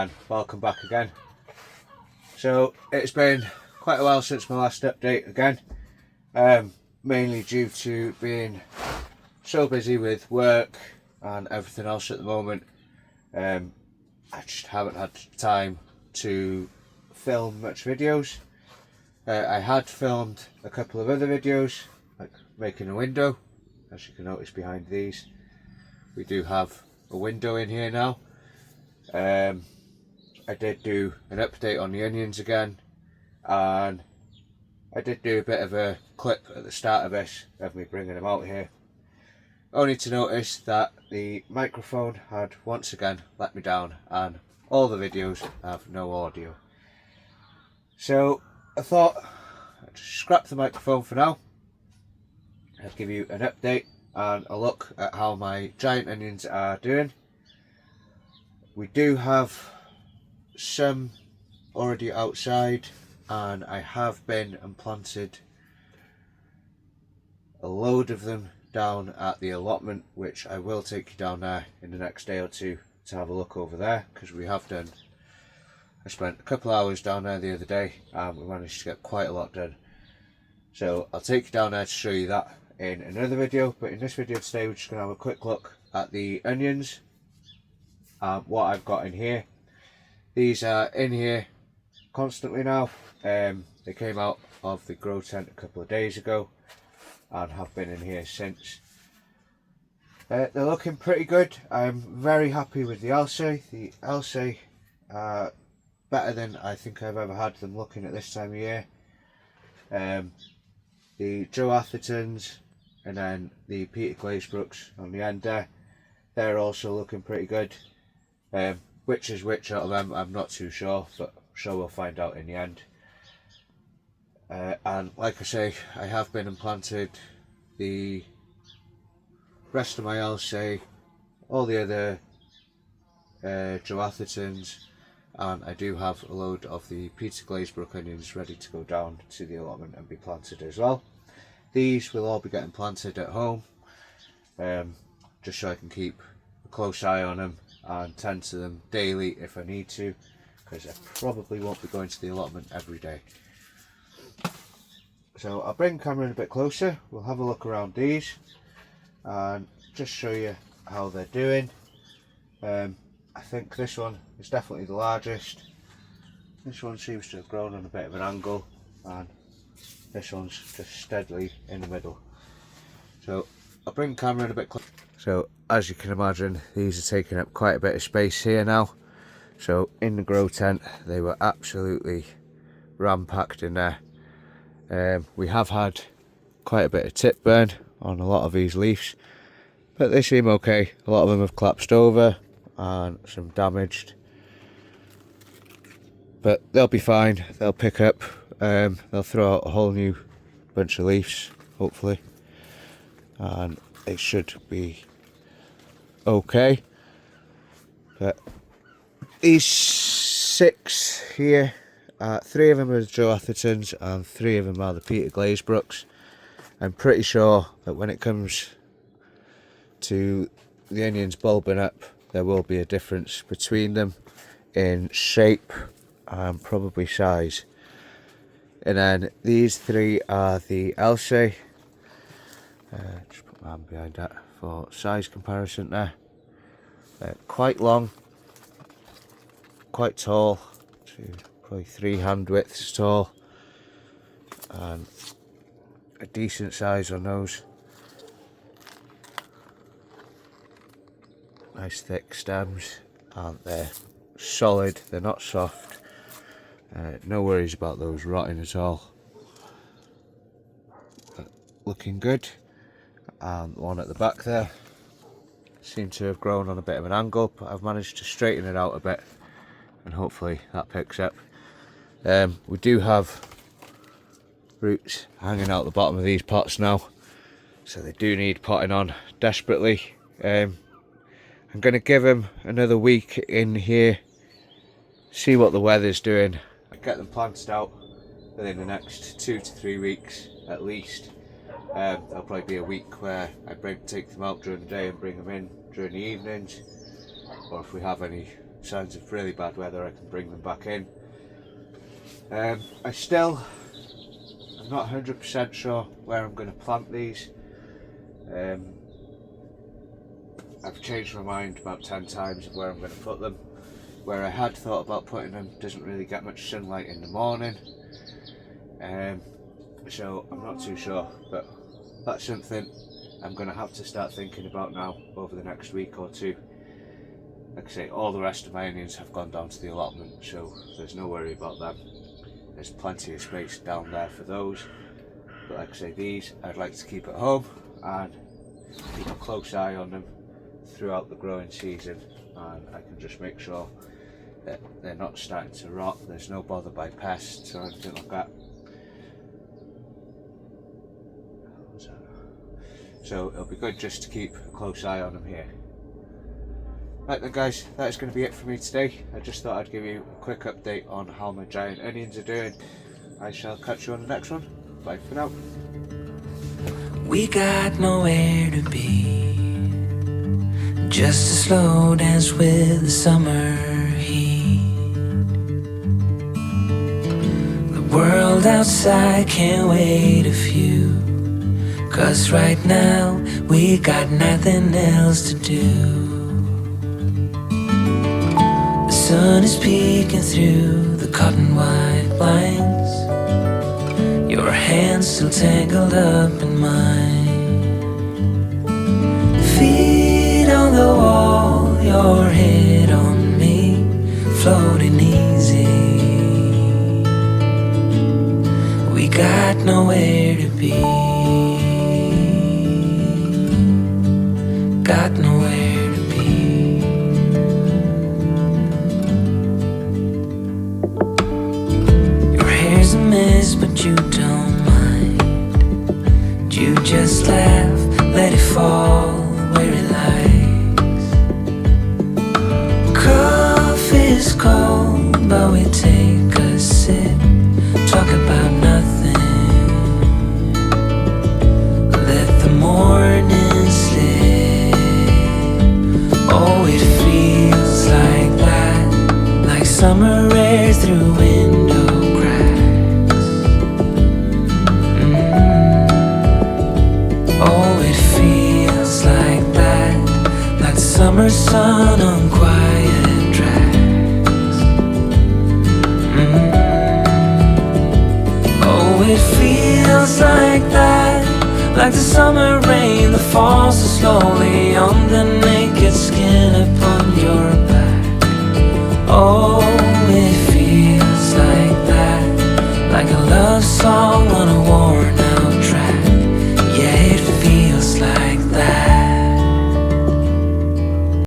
and welcome back again. So it's been quite a while since my last update again, mainly due to being so busy with work and everything else at the moment. I just haven't had time to film much videos. I had filmed a couple of other videos, like making a window. As you can notice behind these, we do have a window in here now. I did do an update on the onions again, and I did do a bit of a clip at the start of this of me bringing them out here, only to notice that the microphone had once again let me down and all the videos have no audio. So I thought I'd just scrap the microphone for now. I'll give you an update and a look at how my giant onions are doing. We do have some already outside, and I have been and planted a load of them down at the allotment, which I will take you down there in the next day or two to have a look over there, because we have done, I spent a couple of hours down there the other day and we managed to get quite a lot done. So I'll take you down there to show you that in another video, but in this video today we're just going to have a quick look at the onions and what I've got in here. These are in here constantly now. They came out of the grow tent a couple of days ago and have been in here since. They're looking pretty good. I'm very happy with the Alce. The Alce are better than I think I've ever had them looking at this time of year. The Joe Athertons and then the Peter Glazebrooks on the end there, they're also looking pretty good. Which is which out of them, I'm not too sure, but I'm sure we'll find out in the end. And like I say, I have been and planted the rest of my Alce, all the other Joe Athertons, and I do have a load of the Peter Glazebrook onions ready to go down to the allotment and be planted as well. These will all be getting planted at home, just so I can keep a close eye on them and tend to them daily if I need to, because I probably won't be going to the allotment every day. So I'll bring the camera in a bit closer, we'll have a look around these and just show you how they're doing. I think this one is definitely the largest. This one seems to have grown on a bit of an angle, and this one's just steadily in the middle. So I'll bring the camera in a bit closer. So as you can imagine, these are taking up quite a bit of space here now. So in the grow tent, they were absolutely ram-packed in there. We have had quite a bit of tip burn on a lot of these leaves, but they seem okay. A lot of them have collapsed over and some damaged, but they'll be fine. They'll pick up. They'll throw out a whole new bunch of leaves, hopefully, and it should be okay. But these 6 here, 3 of them are the Joe Athertons and 3 of them are the Peter Glazebrooks. I'm pretty sure that when it comes to the onions bulbing up, there will be a difference between them in shape and probably size. And then these 3 are the Alce. Just put my hand behind that for size comparison there. Quite long, quite tall, probably 3 hand widths tall, and a decent size on those. Nice thick stems, and they're solid, they're not soft. No worries about those rotting at all. Looking good. And the one at the back there seems to have grown on a bit of an angle, but I've managed to straighten it out a bit and hopefully that picks up. We do have roots hanging out the bottom of these pots now, so they do need potting on desperately. I'm going to give them another week in here, see what the weather's doing. I'll get them planted out within the next 2 to 3 weeks at least. There'll probably be a week where I take them out during the day and bring them in during the evenings, or if we have any signs of really bad weather, I can bring them back in. I'm not 100% sure where I'm going to plant these. I've changed my mind about 10 times of where I'm going to put them. Where I had thought about putting them doesn't really get much sunlight in the morning, so I'm not too sure, but that's something I'm going to have to start thinking about now over the next week or two. Like I say, all the rest of my onions have gone down to the allotment, so there's no worry about them. There's plenty of space down there for those, but like I say, these I'd like to keep at home and keep a close eye on them throughout the growing season, and I can just make sure that they're not starting to rot, there's no bother by pests or anything like that. So it'll be good just to keep a close eye on them here. Right then guys, that is going to be it for me today. I just thought I'd give you a quick update on how my giant onions are doing. I shall catch you on the next one. Bye for now. We got nowhere to be, just a slow dance with the summer heat. The world outside can't wait a few, 'cause right now we got nothing else to do. The sun is peeking through the cotton white blinds, your hands still tangled up in mine. Feet on the wall, your head on me, floating easy. We got nowhere to be, got nowhere to be. Your hair's a mess, but you don't mind. You just laugh, let it fall where it likes. Coffee's cold, but we take a sip, talk about nothing, let the morning slip. Oh, it feels like that, like summer air through window cracks. Oh, it feels like that, like the summer sun on quiet tracks. Oh, it feels like that, like the summer rain that falls so slowly on the naked skin upon your back. Oh, it feels like that, like a love song on a worn